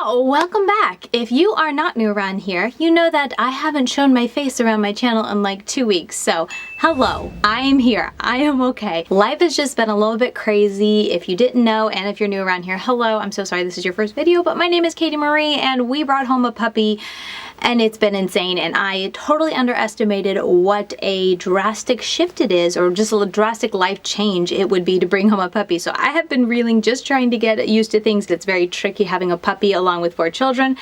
Welcome back. If you are not new around here, you know that I haven't shown my face around my channel in like 2 weeks. So hello, I am here. I am okay. Life has just been a little bit crazy. If you didn't know, and if you're new around here, hello, I'm so sorry this is your first video, but my name is Katie Marie and we brought home a puppy and it's been insane, and I totally underestimated what a drastic shift it is, or just a drastic life change it would be to bring home a puppy. So I have been reeling, just trying to get used to things. It's very tricky having a puppy along with 4 children.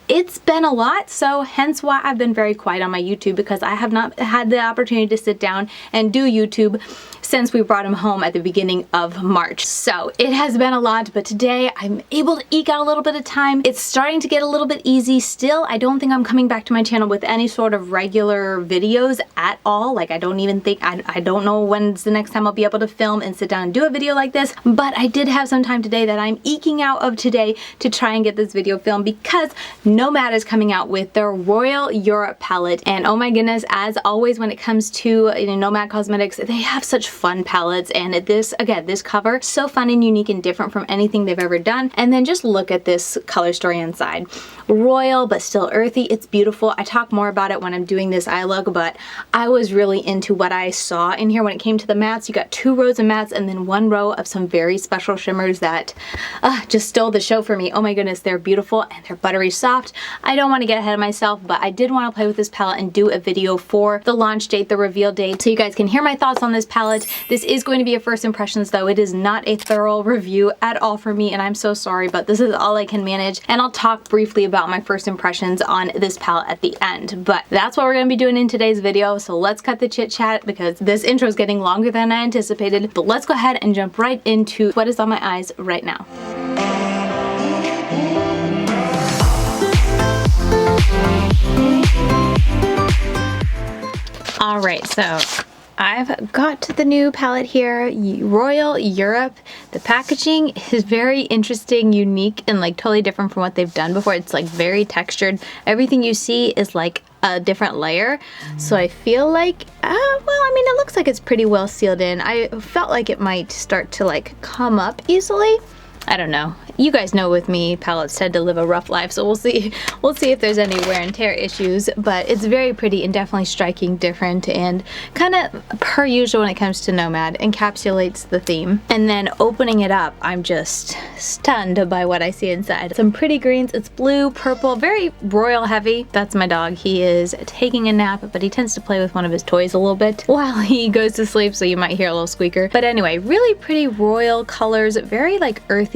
It's been a lot, so hence why I've been very quiet on my YouTube, because I have not had the opportunity to sit down and do YouTube since we brought him home at the beginning of March. So it has been a lot, but today I'm able to eke out a little bit of time. It's starting to get a little bit easy. Still, I don't think I'm coming back to my channel with any sort of regular videos at all. Like, I don't even think, I don't know when's the next time I'll be able to film and sit down and do a video like this, but I did have some time today that I'm eking out of today to try and get this video filmed, because Nomad is coming out with their Royal Europe palette, and oh my goodness, as always when it comes to Nomad Cosmetics, they have such fun palettes. And this, again, this cover, so fun and unique and different from anything they've ever done. And then just look at this color story inside. Royal but still earthy. It's beautiful. I talk more about it when I'm doing this eye look, but I was really into what I saw in here when it came to the mattes. You got 2 rows of mattes and then 1 row of some very special shimmers that just stole the show for me. Oh my goodness, they're beautiful and they're buttery soft. I don't want to get ahead of myself, but I did want to play with this palette and do a video for the launch date, the reveal date, so you guys can hear my thoughts on this palette. This is going to be a first impressions though. It is not a thorough review at all for me, and I'm so sorry, but this is all I can manage, and I'll talk briefly about my first impressions on this palette at the end. But that's what we're going to be doing in today's video, so let's cut the chit chat because this intro is getting longer than I anticipated. But let's go ahead and jump right into what is on my eyes right now. Alright, so I've got the new palette here, Royal Europe. The packaging is very interesting, unique, and like totally different from what they've done before. It's like very textured. Everything you see is like a different layer. So I feel like, well, I mean, it looks like it's pretty well sealed in. I felt like it might start to like come up easily. I don't know. You guys know with me, palettes tend to live a rough life, so we'll see. We'll see if there's any wear and tear issues, but it's very pretty and definitely striking, different, and kind of per usual when it comes to Nomad, encapsulates the theme. And then opening it up, I'm just stunned by what I see inside. Some pretty greens. It's blue, purple, very royal heavy. That's my dog. He is taking a nap, but he tends to play with one of his toys a little bit while he goes to sleep, so you might hear a little squeaker. But anyway, really pretty royal colors, very like earthy,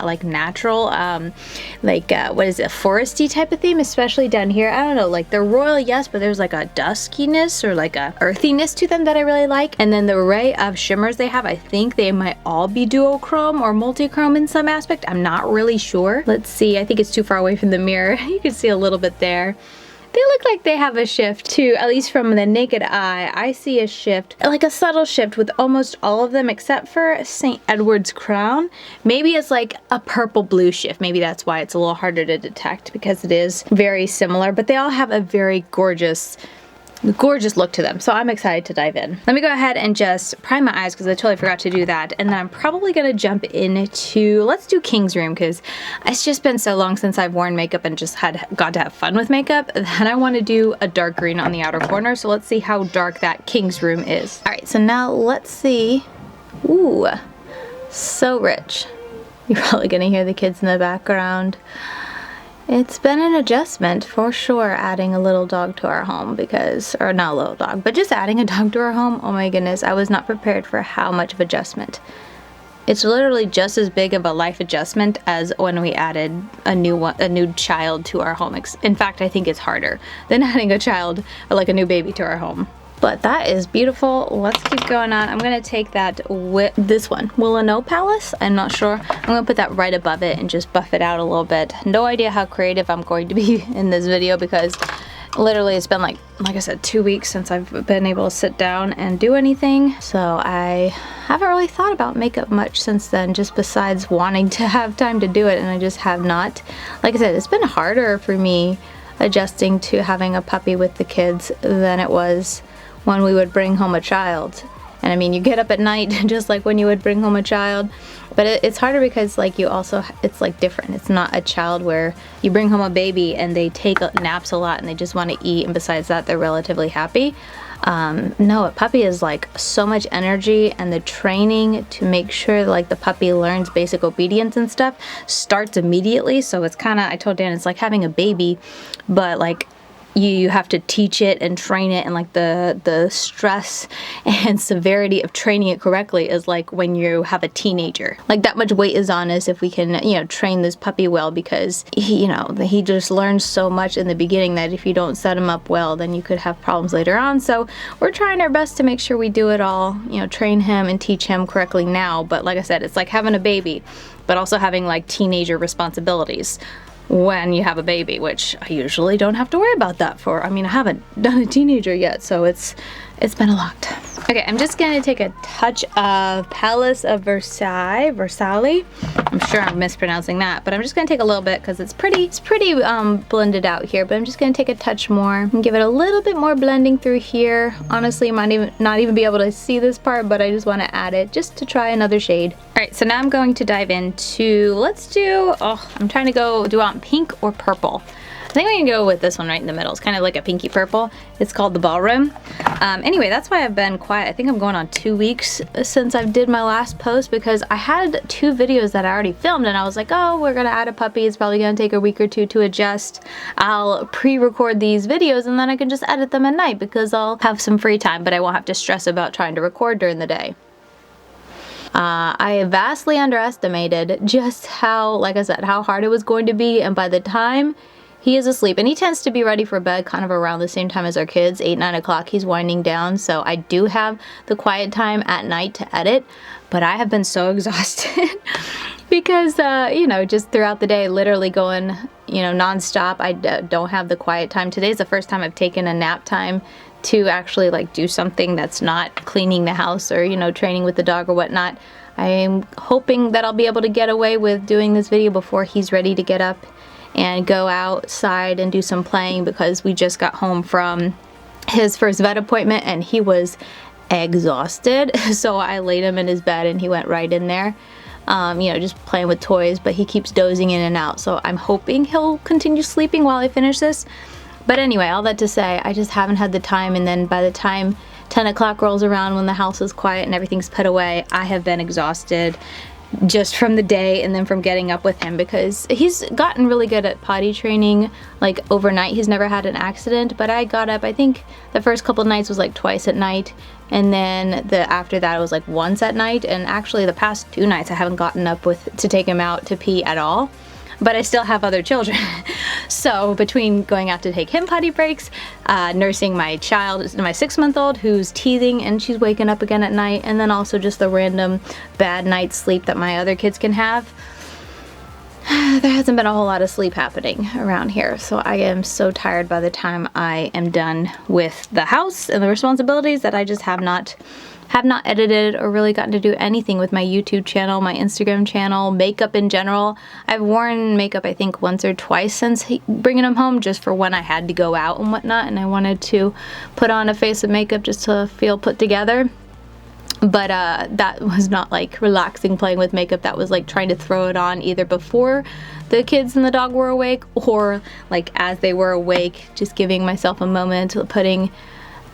like natural, what is it, foresty type of theme, especially down here. I don't know, like they're royal, yes, but there's like a duskiness or like a earthiness to them that I really like. And then the array of shimmers they have, I think they might all be duochrome or multichrome in some aspect. I'm not really sure. Let's see, I think it's too far away from the mirror. You can see a little bit there. They look like they have a shift too, at least from the naked eye. I see a shift, like a subtle shift with almost all of them except for St. Edward's Crown. Maybe it's like a purple blue shift. Maybe that's why it's a little harder to detect, because it is very similar, but they all have a very gorgeous look to them, so I'm excited to dive in. Let me go ahead and just prime my eyes because I totally forgot to do that, and then I'm probably gonna jump into, let's do King's Room, because it's just been so long since I've worn makeup and just got to have fun with makeup that I want to do a dark green on the outer corner. So let's see how dark that King's Room is. All right, so now let's see. Ooh, so rich. You're probably gonna hear the kids in the background. It's been an adjustment for sure, adding a little dog to our home, because, or not a little dog, but just adding a dog to our home. Oh my goodness, I was not prepared for how much of adjustment. It's literally just as big of a life adjustment as when we added a new child to our home. In fact, I think it's harder than adding a child, like a new baby, to our home. But that is beautiful. Let's keep going on. I'm gonna take that with this one, Willow Palace. I'm not sure. I'm gonna put that right above it and just buff it out a little bit. No idea how creative I'm going to be in this video, because literally it's been like I said, 2 weeks since I've been able to sit down and do anything. So I haven't really thought about makeup much since then, just besides wanting to have time to do it, and I just have not. Like I said, it's been harder for me adjusting to having a puppy with the kids than it was when we would bring home a child. And I mean, you get up at night just like when you would bring home a child. But it's harder because like you also, it's like different. It's not a child where you bring home a baby and they take naps a lot and they just want to eat, and besides that they're relatively happy. No, a puppy is like so much energy, and the training to make sure like the puppy learns basic obedience and stuff starts immediately. So it's kind of, I told Dan, it's like having a baby, but like you have to teach it and train it, and like the stress and severity of training it correctly is like when you have a teenager. Like that much weight is on us if we can, you know, train this puppy well, because he, you know, he just learns so much in the beginning that if you don't set him up well, then you could have problems later on. So we're trying our best to make sure we do it all, you know, train him and teach him correctly now. But like I said, it's like having a baby, but also having like teenager responsibilities when you have a baby, which I usually don't have to worry about that for. I mean, I haven't done a teenager yet, so it's been a lot. Okay, I'm just gonna take a touch of Palace of Versailles. I'm sure I'm mispronouncing that, but I'm just gonna take a little bit because it's pretty blended out here, but I'm just gonna take a touch more and give it a little bit more blending through here. Honestly, I might not even be able to see this part, but I just wanna add it just to try another shade. All right, so now I'm going to dive into, let's do, I'm trying to go, do I want pink or purple? I think we can go with this one right in the middle. It's kind of like a pinky purple. It's called the Ballroom. Anyway, that's why I've been quiet. I think I'm going on 2 weeks since I did my last post, because I had 2 videos that I already filmed, and I was like, oh, we're gonna add a puppy. It's probably gonna take a week or 2 to adjust. I'll pre-record these videos and then I can just edit them at night because I'll have some free time, but I won't have to stress about trying to record during the day. I vastly underestimated just how, like I said, how hard it was going to be, and by the time he is asleep, and he tends to be ready for bed kind of around the same time as our kids, 8, 9 o'clock, he's winding down, so I do have the quiet time at night to edit, but I have been so exhausted because, you know, just throughout the day, literally going, you know, non-stop. I don't have the quiet time. Today's the first time I've taken a nap time to actually like do something that's not cleaning the house or, you know, training with the dog or whatnot. I'm hoping that I'll be able to get away with doing this video before he's ready to get up and go outside and do some playing, because we just got home from his first vet appointment and he was exhausted. So I laid him in his bed and he went right in there, you know, just playing with toys, but he keeps dozing in and out. So I'm hoping he'll continue sleeping while I finish this. But anyway, all that to say, I just haven't had the time, and then by the time 10 o'clock rolls around, when the house is quiet and everything's put away, I have been exhausted just from the day and then from getting up with him, because he's gotten really good at potty training like overnight. He's never had an accident, but I got up, I think the first couple of nights was like twice at night, and then after that it was like once at night, and actually the past 2 nights I haven't gotten up to take him out to pee at all. But I still have other children. So between going out to take him potty breaks, nursing my child, my 6-month-old who's teething and she's waking up again at night, and then also just the random bad night's sleep that my other kids can have, there hasn't been a whole lot of sleep happening around here. So I am so tired by the time I am done with the house and the responsibilities that I just have not edited or really gotten to do anything with my YouTube channel, my Instagram channel, makeup in general. I've worn makeup I think once or twice since bringing him home, just for when I had to go out and whatnot, and I wanted to put on a face of makeup just to feel put together. But that was not like relaxing playing with makeup. That was like trying to throw it on either before the kids and the dog were awake, or like as they were awake, just giving myself a moment, putting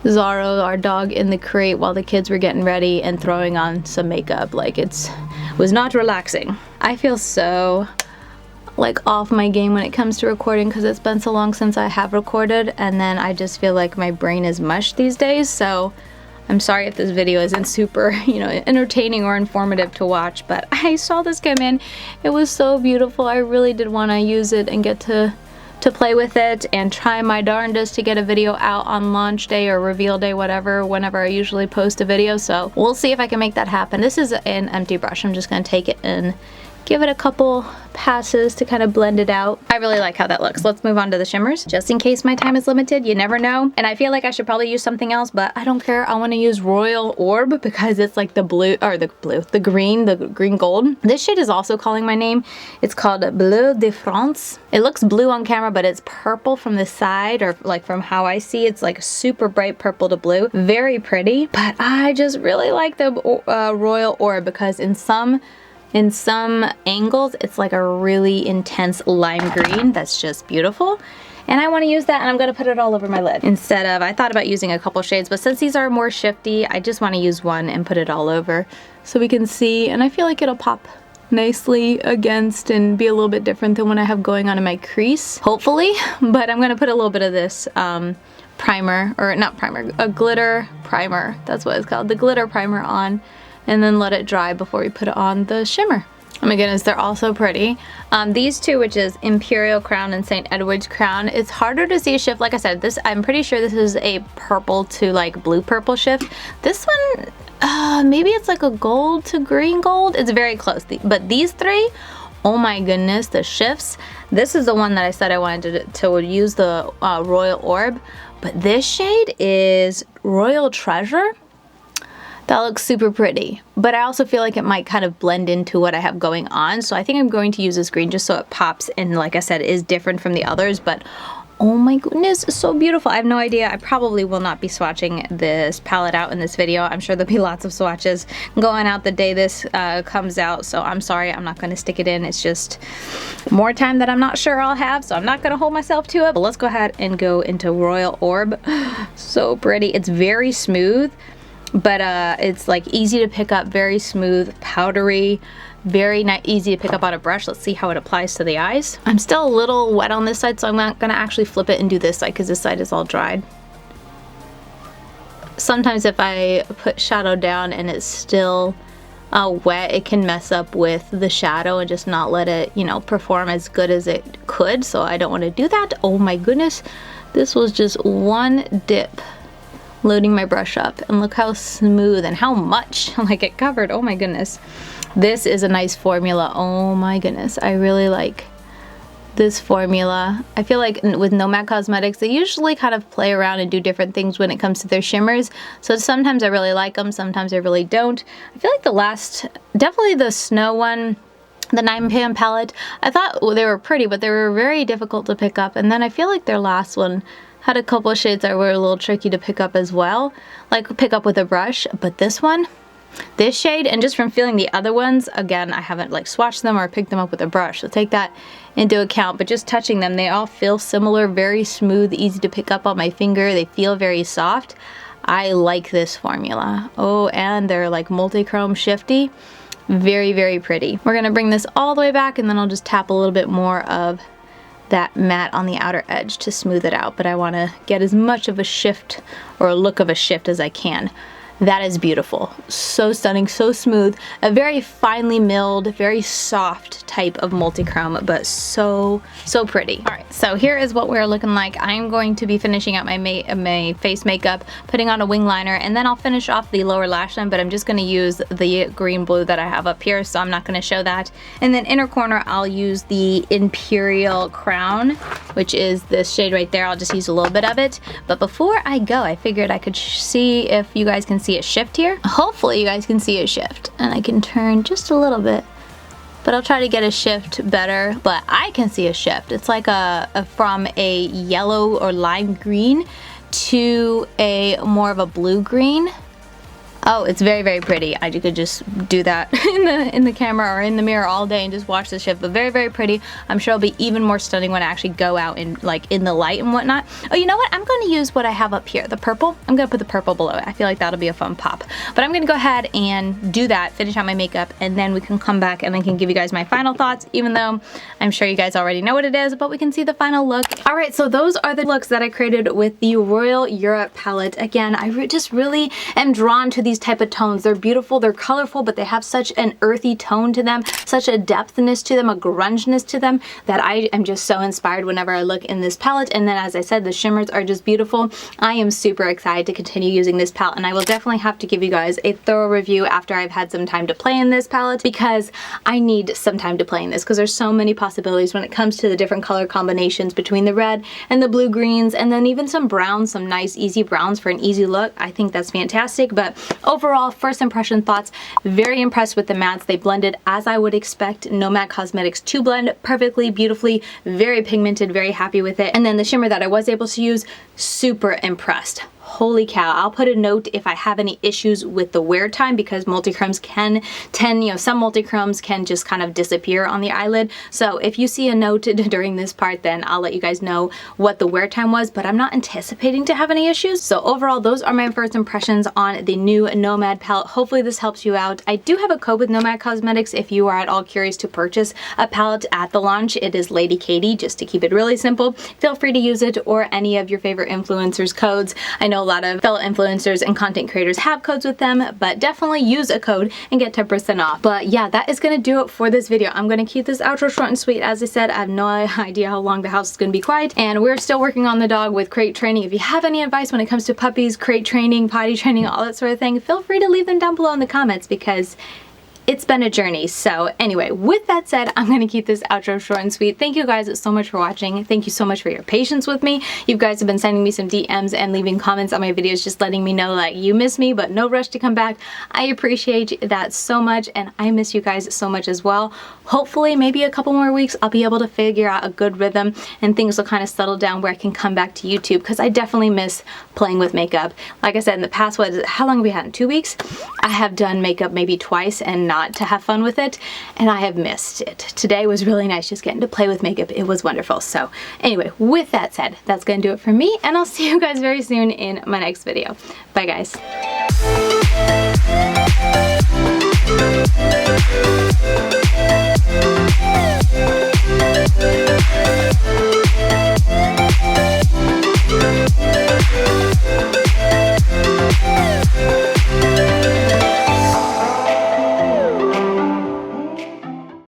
Zorro, our dog, in the crate while the kids were getting ready and throwing on some makeup. Like it was not relaxing. I feel so like off my game when it comes to recording because it's been so long since I have recorded, and then I just feel like my brain is mush these days. So I'm sorry if this video isn't super, you know, entertaining or informative to watch, but I saw this come in. It was so beautiful. I really did want to use it and get to play with it and try my darndest to get a video out on launch day or reveal day, whatever, whenever I usually post a video. So we'll see if I can make that happen. This is an empty brush. I'm just going to take it and give it a couple passes to kind of blend it out. I really like how that looks. Let's move on to the shimmers, just in case my time is limited. You never know. And I feel like I should probably use something else, but I don't care. I want to use Royal Orb because it's like the green gold. This shade is also calling my name. It's called Bleu de France. It looks blue on camera, but it's purple from the side, or like from how I see, it's like super bright purple to blue. Very pretty, but I just really like the Royal Orb because in some angles it's like a really intense lime green that's just beautiful, and I want to use that, and I'm going to put it all over my lid instead of, I thought about using a couple shades, but since these are more shifty, I just want to use one and put it all over so we can see, and I feel like it'll pop nicely against and be a little bit different than what I have going on in my crease, hopefully. But I'm going to put a little bit of this primer, or not primer, a glitter primer, that's what it's called, the glitter primer on, and then let it dry before we put it on the shimmer. Oh my goodness, they're all so pretty. These two, which is Imperial Crown and St. Edward's Crown, it's harder to see a shift. Like I said, this, I'm pretty sure this is a purple to like blue purple shift. This one, maybe it's like a gold to green gold. It's very close. But these three, oh my goodness, the shifts. This is the one that I said I wanted to use the Royal Orb, but this shade is Royal Treasure. That looks super pretty, but I also feel like it might kind of blend into what I have going on, so I think I'm going to use this green just so it pops, and like I said, it is different from the others, but oh my goodness, it's so beautiful. I have no idea. I probably will not be swatching this palette out in this video. I'm sure there'll be lots of swatches going out the day this comes out, so I'm sorry, I'm not going to stick it in. It's just more time that I'm not sure I'll have, so I'm not going to hold myself to it, but let's go ahead and go into Royal Orb. So pretty. It's very smooth, but it's like easy to pick up, very smooth, powdery, very easy to pick up on a brush. Let's see how it applies to the eyes. I'm still a little wet on this side, so I'm not gonna actually flip it and do this side because this side is all dried. Sometimes if I put shadow down and it's still wet, it can mess up with the shadow and just not let it, you know, perform as good as it could, so I don't want to do that. Oh my goodness, this was just one dip. Loading my brush up, and look how smooth and how much like it covered. Oh my goodness, this is a nice formula. Oh my goodness, I really like this formula. I feel like with Nomad Cosmetics, they usually kind of play around and do different things when it comes to their shimmers, so sometimes I really like them, sometimes I really don't. I feel like the last, definitely the snow one, the 9pan palette, I thought they were pretty, but they were very difficult to pick up, and then I feel like their last one had a couple shades that were a little tricky to pick up as well, like pick up with a brush, but this one, this shade, and just from feeling the other ones, again, I haven't like swatched them or picked them up with a brush, so take that into account, but just touching them, they all feel similar, very smooth, easy to pick up on my finger, they feel very soft. I like this formula. Oh, and they're like multi-chrome shifty. Very, very pretty. We're gonna bring this all the way back, and then I'll just tap a little bit more of that matte on the outer edge to smooth it out, but I want to get as much of a shift or a look of a shift as I can. That is beautiful. So stunning, so smooth. A very finely milled, very soft type of multi-chrome, but so pretty. All right, so here is what we're looking like. I'm going to be finishing up my face makeup, putting on a wing liner, and then I'll finish off the lower lash line, but I'm just gonna use the green blue that I have up here, so I'm not gonna show that. And then inner corner, I'll use the Imperial Crown, which is this shade right there. I'll just use a little bit of it. But before I go, I figured I could see if you guys can see a shift here. Hopefully you guys can see a shift, and I can turn just a little bit, but I'll try to get a shift better. But I can see a shift. It's like from a yellow or lime green to a more of a blue green. Oh, it's very, very pretty. I could just do that in the camera or in the mirror all day and just watch the shift, but very, very pretty. I'm sure it'll be even more stunning when I actually go out and like in the light and whatnot. Oh, you know what? I'm going to use what I have up here, the purple. I'm going to put the purple below it. I feel like that'll be a fun pop. But I'm going to go ahead and do that, finish out my makeup, and then we can come back and I can give you guys my final thoughts, even though I'm sure you guys already know what it is, but we can see the final look. All right, so those are the looks that I created with the Royal Europe palette. Again, I just really am drawn to these these type of tones. They're beautiful, they're colorful, but they have such an earthy tone to them, such a depthness to them, a grungeness to them, that I am just so inspired whenever I look in this palette. And then, as I said, the shimmers are just beautiful. I am super excited to continue using this palette, and I will definitely have to give you guys a thorough review after I've had some time to play in this palette, because I need some time to play in this, because there's so many possibilities when it comes to the different color combinations between the red and the blue greens, and then even some browns, some nice easy browns for an easy look. I think that's fantastic. But overall, first impression thoughts, very impressed with the mattes. They blended as I would expect Nomad Cosmetics to blend, perfectly, beautifully, very pigmented, very happy with it. And then the shimmer that I was able to use, super impressed. Holy cow. I'll put a note if I have any issues with the wear time, because multichromes can tend, some multichromes can just kind of disappear on the eyelid. So if you see a note during this part, then I'll let you guys know what the wear time was, but I'm not anticipating to have any issues. So overall, those are my first impressions on the new Nomad palette. Hopefully this helps you out. I do have a code with Nomad Cosmetics if you are at all curious to purchase a palette at the launch. It is Lady Katie, just to keep it really simple. Feel free to use it, or any of your favorite influencers' codes. I know a lot of fellow influencers and content creators have codes with them, but definitely use a code and get 10% off. But yeah, that is going to do it for this video. I'm going to keep this outro short and sweet. As I said, I have no idea how long the house is going to be quiet, and we're still working on the dog with crate training. If you have any advice when it comes to puppies, crate training, potty training, all that sort of thing, feel free to leave them down below in the comments, because it's been a journey. So anyway, with that said, I'm going to keep this outro short and sweet. Thank you guys so much for watching. Thank you so much for your patience with me. You guys have been sending me some DMs and leaving comments on my videos, just letting me know that you miss me, but no rush to come back. I appreciate that so much, and I miss you guys so much as well. Hopefully, maybe a couple more weeks, I'll be able to figure out a good rhythm and things will kind of settle down where I can come back to YouTube, because I definitely miss playing with makeup. Like I said, in the past, how long have we had? In 2 weeks? I have done makeup maybe twice and not to have fun with it, and I have missed it. Today was really nice, just getting to play with makeup. It was wonderful. So anyway, with that said, that's gonna do it for me, and I'll see you guys very soon in my next video. Bye guys.